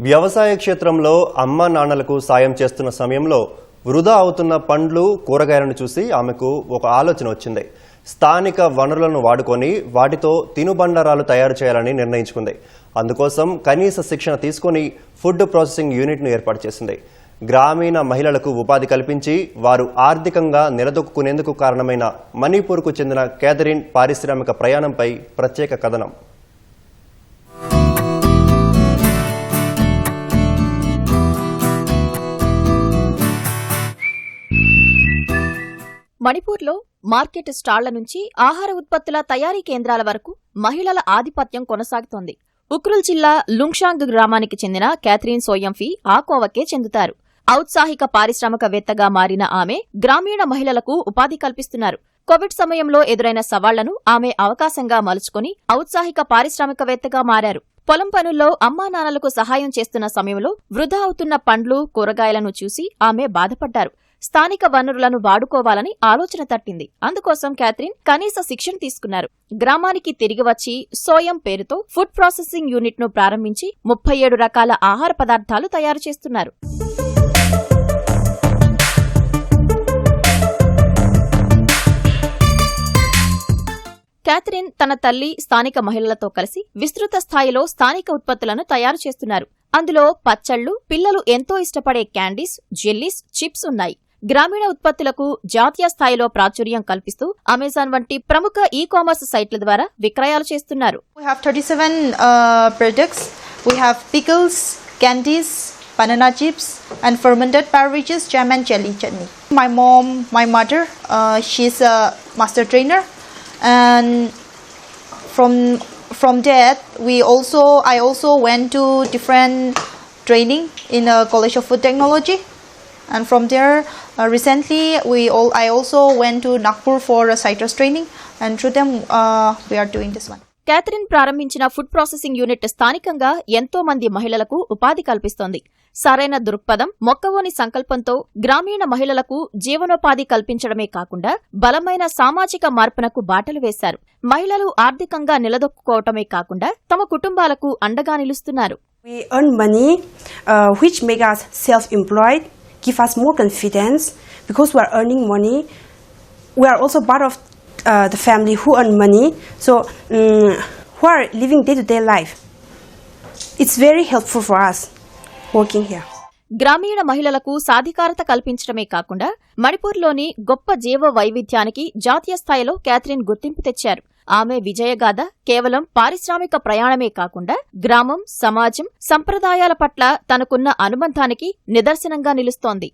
వ్యవసాయ క్షేత్రంలో అమ్మా నాన్నలకు సాయం చేస్తున్న సమయంలో వృధా అవుతున్న పండ్లు కూరగాయలను చూసి ఆమెకు ఒక ఆలోచన వచ్చింది. స్థానిక వనరులను వాడుకొని వాటితో తినుబండారాలు తయారు చేయాలని నిర్ణయించుకుంది. అందుకోసం కనీస శిక్షణ తీసుకొని ఫుడ్ ప్రాసెసింగ్ యూనిట్ను ఏర్పాటు చేసింది. గ్రామీణ మహిళలకు ఉపాధి కల్పించి వారు ఆర్థికంగా నిలదొక్కునేందుకు కారణమైన మణిపూర్కు చెందిన క్యాథరిన్ పారిశ్రామిక ప్రయాణంపై ప్రత్యేక కథనం. మణిపూర్లో మార్కెట్ స్టాళ్ల నుంచి ఆహార ఉత్పత్తుల తయారీ కేంద్రాల వరకు మహిళల ఆధిపత్యం కొనసాగుతోంది. ఉక్రుల్ జిల్లా లుంగ్షాంగ్ గ్రామానికి చెందిన క్యాథరిన్ సోయంఫీ ఆ కోవకే చెందుతారు. ఔత్సాహిక పారిశ్రామికవేత్తగా మారిన ఆమె గ్రామీణ మహిళలకు ఉపాధి కల్పిస్తున్నారు. కోవిడ్ సమయంలో ఎదురైన సవాళ్లను ఆమె అవకాశంగా మలుచుకుని ఔత్సాహిక పారిశ్రామికవేత్తగా మారారు. పొలం పనుల్లో అమ్మానాన్నలకు సహాయం చేస్తున్న సమయంలో వృధా అవుతున్న పండ్లు కూరగాయలను చూసి ఆమె బాధపడ్డారు. స్థానిక వనరులను వాడుకోవాలని ఆలోచన తట్టింది. అందుకోసం క్యాథరిన్ కనీస శిక్షణ తీసుకున్నారు. గ్రామానికి తిరిగి వచ్చి సోయం పేరుతో ఫుడ్ ప్రాసెసింగ్ యూనిట్ ను ప్రారంభించి 37 రకాల ఆహార పదార్థాలు తయారు చేస్తున్నారు. క్యాథరిన్ తన తల్లి స్థానిక మహిళలతో కలిసి విస్తృత స్థాయిలో స్థానిక ఉత్పత్తులను తయారు చేస్తున్నారు. అందులో పచ్చళ్లు, పిల్లలు ఎంతో ఇష్టపడే క్యాండీస్, జెల్లీస్, చిప్స్ ఉన్నాయి. గ్రామీణ ఉత్పత్తులకు జాతీయ స్థాయిలో ప్రాచుర్యం కల్పిస్తూ అమెజాన్ వంటి ప్రముఖ ఈ-కామర్స్ సైట్ల ద్వారా విక్రయాలు చేస్తున్నారు. We have 37 products. We have pickles, candies, banana chips, and fermented beverages, jam and jelly chutney. My mom, my mother, she's a master trainer, and from that I also went to different training in a College of Food Technology. And from there, recently I also went to Nagpur for a citrus training, and through them we are doing this one. Catherine ప్రారంభించిన food processing unit స్థానికంగా ఎంతో మంది మహిళలకు ఉపాధి కల్పిస్తోంది. సరైన దృక్పథం, మొక్కవోని సంకల్పంతో గ్రామీణ మహిళలకు జీవనోపాధి కల్పించడమే కాకుండా బలమైన సామాజిక మార్పునకు బాటలు వేశారు. మహిళలు ఆర్థికంగా నిలదొక్కుకోవటమే కాకుండా తమ కుటుంబాలకు అండగా నిలుస్తున్నారు. We earn money, which make us self-employed. Give us more confidence because we are earning money. We are also part of the family who earn money. So who are living day-to-day life. It's very helpful for us working here. గ్రామీణ మహిళలకు సాధికారత కల్పించడమే కాకుండా మణిపూర్లోని గొప్ప జీవ వైవిధ్యానికి జాతీయ స్థాయిలో క్యాథరిన్ గుర్తింపు తెచ్చారు. ఆమె విజయగాథ కేవలం పారిశ్రామిక ప్రయాణమే కాకుండా గ్రామం, సమాజం, సంప్రదాయాల పట్ల తనకున్న అనుబంధానికి నిదర్శనంగా నిలుస్తోంది.